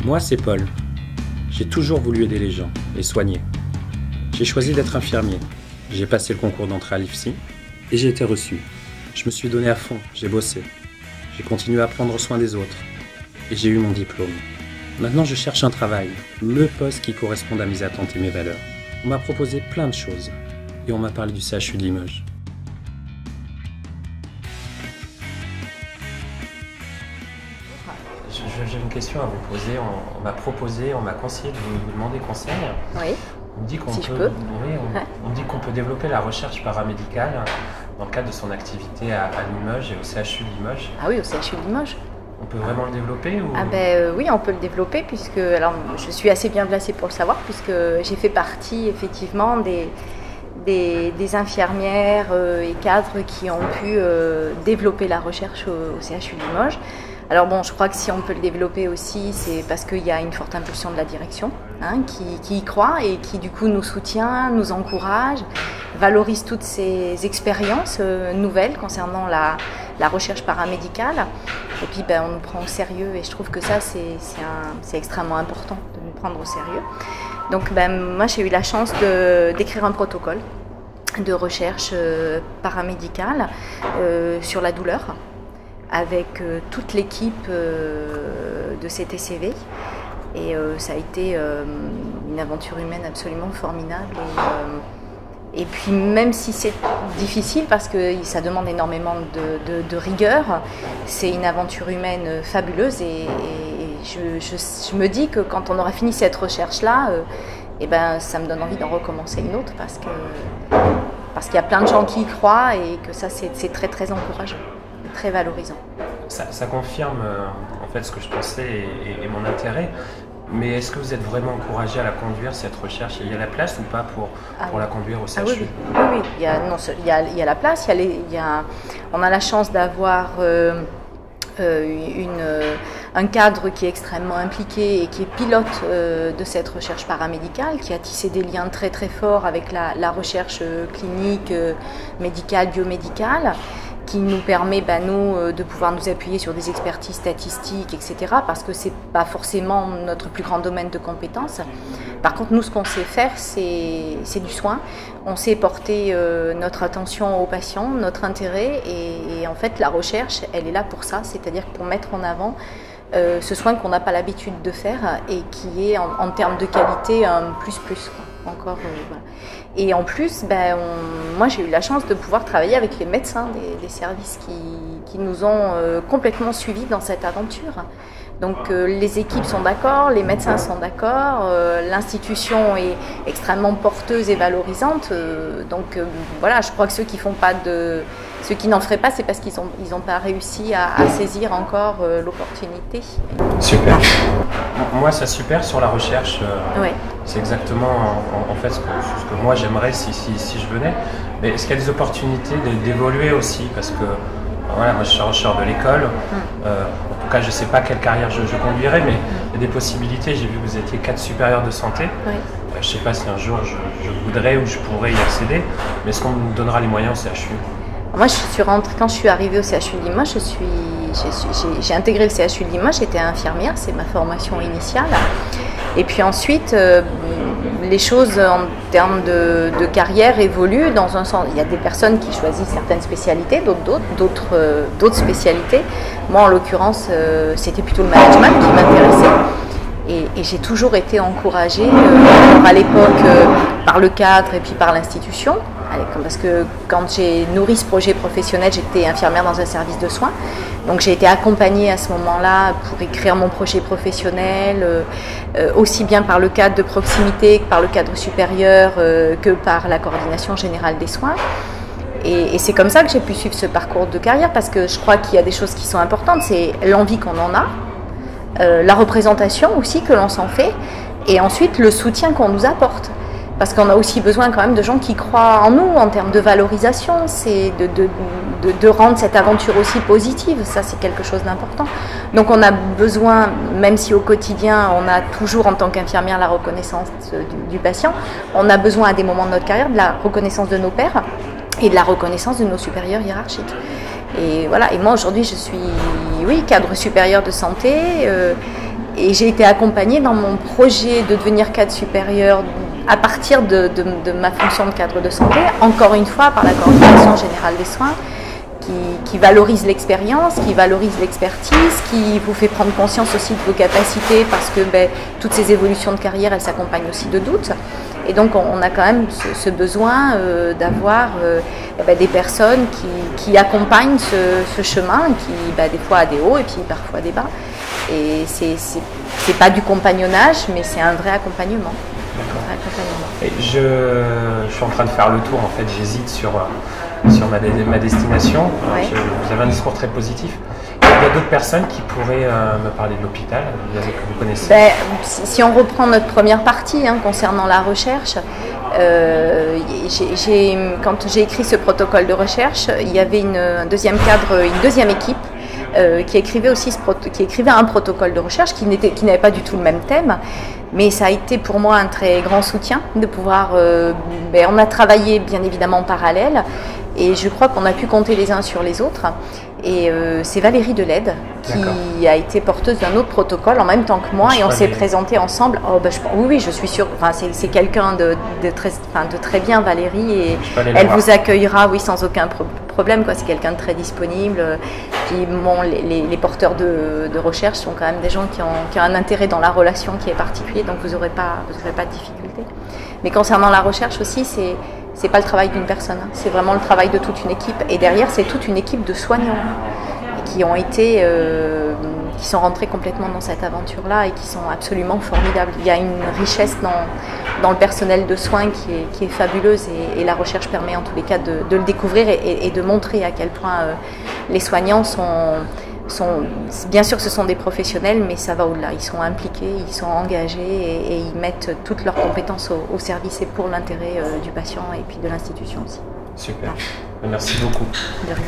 Moi, c'est Paul. J'ai toujours voulu aider les gens, les soigner. J'ai choisi d'être infirmier. J'ai passé le concours d'entrée à l'IFSI et j'ai été reçu. Je me suis donné à fond, j'ai bossé. J'ai continué à prendre soin des autres et j'ai eu mon diplôme. Maintenant, je cherche un travail, le poste qui corresponde à mes attentes et mes valeurs. On m'a proposé plein de choses et on m'a parlé du CHU de Limoges. J'ai une question à vous poser. On m'a proposé, on m'a conseillé de vous demander conseil. Oui. On dit qu'on si je peux. Oui, on dit qu'on peut développer la recherche paramédicale dans le cadre de son activité à Limoges et au CHU de Limoges. Ah oui, au CHU de Limoges. On peut vraiment le développer ou... Oui, on peut le développer puisque, alors, je suis assez bien placée pour le savoir puisque j'ai fait partie effectivement des infirmières et cadres qui ont pu développer la recherche au CHU de Limoges. Alors bon, je crois que si on peut le développer aussi, c'est parce qu'il y a une forte impulsion de la direction qui y croit et qui du coup nous soutient, nous encourage, valorise toutes ces expériences nouvelles concernant la recherche paramédicale. Et puis on nous prend au sérieux et je trouve que ça c'est extrêmement important de nous prendre au sérieux. Donc moi j'ai eu la chance d'écrire un protocole de recherche paramédicale sur la douleur, avec toute l'équipe de CTCV. Et ça a été une aventure humaine absolument formidable. Et puis même si c'est difficile, parce que ça demande énormément de rigueur, c'est une aventure humaine fabuleuse. Et je me dis que quand on aura fini cette recherche-là, ça me donne envie d'en recommencer une autre, parce qu'il y a plein de gens qui y croient et que ça c'est très très encourageant. Très valorisant. Ça confirme en fait ce que je pensais et mon intérêt. Mais est-ce que vous êtes vraiment encouragé à la conduire, cette recherche? Il y a la place ou pas pour la conduire au CHU? Oui. Il y a la place. On a la chance d'avoir un cadre qui est extrêmement impliqué et qui est pilote de cette recherche paramédicale, qui a tissé des liens très très forts avec la recherche clinique, médicale, biomédicale, qui nous permet, nous, de pouvoir nous appuyer sur des expertises statistiques, etc., parce que c'est pas forcément notre plus grand domaine de compétences. Par contre, nous, ce qu'on sait faire, c'est du soin. On sait porter notre attention aux patients, notre intérêt, et en fait, la recherche, elle est là pour ça, c'est-à-dire pour mettre en avant ce soin qu'on n'a pas l'habitude de faire et qui est, en termes de qualité, un plus, encore. Voilà. Et en plus, moi j'ai eu la chance de pouvoir travailler avec les médecins des services qui nous ont complètement suivis dans cette aventure. Donc les équipes sont d'accord, les médecins sont d'accord, l'institution est extrêmement porteuse et valorisante. Voilà, je crois que ceux qui n'en feraient pas, c'est parce qu'ils n'ont pas réussi à saisir encore l'opportunité. Super. Moi, c'est super sur la recherche. Ouais. C'est exactement en fait ce que moi j'aimerais si je venais. Mais est-ce qu'il y a des opportunités d'évoluer aussi? Parce que voilà, moi je suis chercheur de l'école. En tout cas, je ne sais pas quelle carrière je conduirai, mais il y a des possibilités. J'ai vu que vous étiez cadre supérieur de santé. Oui. Je ne sais pas si un jour je voudrais ou je pourrais y accéder, mais est-ce qu'on me donnera les moyens au CHU? Moi, quand je suis arrivée au CHU de Limoges, j'ai intégré le CHU de Limoges, j'étais infirmière, c'est ma formation initiale. Et puis ensuite, les choses en termes de carrière évoluent dans un sens. Il y a des personnes qui choisissent certaines spécialités, d'autres spécialités. Moi, en l'occurrence, c'était plutôt le management qui m'intéressait. Et j'ai toujours été encouragée, à l'époque, par le cadre et puis par l'institution. Parce que quand j'ai nourri ce projet professionnel, j'étais infirmière dans un service de soins. Donc j'ai été accompagnée à ce moment-là pour écrire mon projet professionnel, aussi bien par le cadre de proximité que par le cadre supérieur, que par la coordination générale des soins. Et c'est comme ça que j'ai pu suivre ce parcours de carrière, parce que je crois qu'il y a des choses qui sont importantes. C'est l'envie qu'on en a, la représentation aussi que l'on s'en fait, et ensuite le soutien qu'on nous apporte. Parce qu'on a aussi besoin quand même de gens qui croient en nous en termes de valorisation, c'est de rendre cette aventure aussi positive, ça c'est quelque chose d'important. Donc on a besoin, même si au quotidien on a toujours en tant qu'infirmière la reconnaissance du patient, on a besoin à des moments de notre carrière de la reconnaissance de nos pairs et de la reconnaissance de nos supérieurs hiérarchiques. Et voilà, et moi aujourd'hui je suis cadre supérieur de santé, Et j'ai été accompagnée dans mon projet de devenir cadre supérieur à partir de ma fonction de cadre de santé, encore une fois par la coordination générale des soins, qui valorise l'expérience, qui valorise l'expertise, qui vous fait prendre conscience aussi de vos capacités, parce que toutes ces évolutions de carrière, elles s'accompagnent aussi de doutes. Et donc on a quand même ce besoin d'avoir des personnes qui accompagnent ce chemin, qui des fois a des hauts et puis parfois des bas. Et c'est pas du compagnonnage, mais c'est un vrai accompagnement. Et je suis en train de faire le tour, en fait, j'hésite sur ma destination. Ouais. Vous avez un discours très positif. Il y a d'autres personnes qui pourraient me parler de l'hôpital, que vous connaissez. Si on reprend notre première partie concernant la recherche, quand j'ai écrit ce protocole de recherche, il y avait un deuxième cadre, une deuxième équipe qui écrivait un protocole de recherche qui n'avait pas du tout le même thème, mais ça a été pour moi un très grand soutien de pouvoir. On a travaillé bien évidemment en parallèle, et je crois qu'on a pu compter les uns sur les autres. Et c'est Valérie Delède qui a été porteuse d'un autre protocole en même temps que moi, et on s'est présenté ensemble. Oui, je suis sûre. C'est quelqu'un de très bien, Valérie, et elle vous accueillera, oui, sans aucun problème. C'est quelqu'un de très disponible. Puis les porteurs de recherche sont quand même des gens qui ont un intérêt dans la relation qui est particulier, donc vous n'aurez pas de difficulté. Mais concernant la recherche aussi, c'est pas le travail d'une personne, c'est vraiment le travail de toute une équipe. Et derrière, c'est toute une équipe de soignants qui sont rentrés complètement dans cette aventure-là et qui sont absolument formidables. Il y a une richesse dans le personnel de soins qui est fabuleuse, et la recherche permet en tous les cas de le découvrir et de montrer à quel point les soignants bien sûr, ce sont des professionnels, mais ça va au-delà. Ils sont impliqués, ils sont engagés, et ils mettent toutes leurs compétences au service et pour l'intérêt du patient et puis de l'institution aussi. Super. Merci beaucoup. De rien.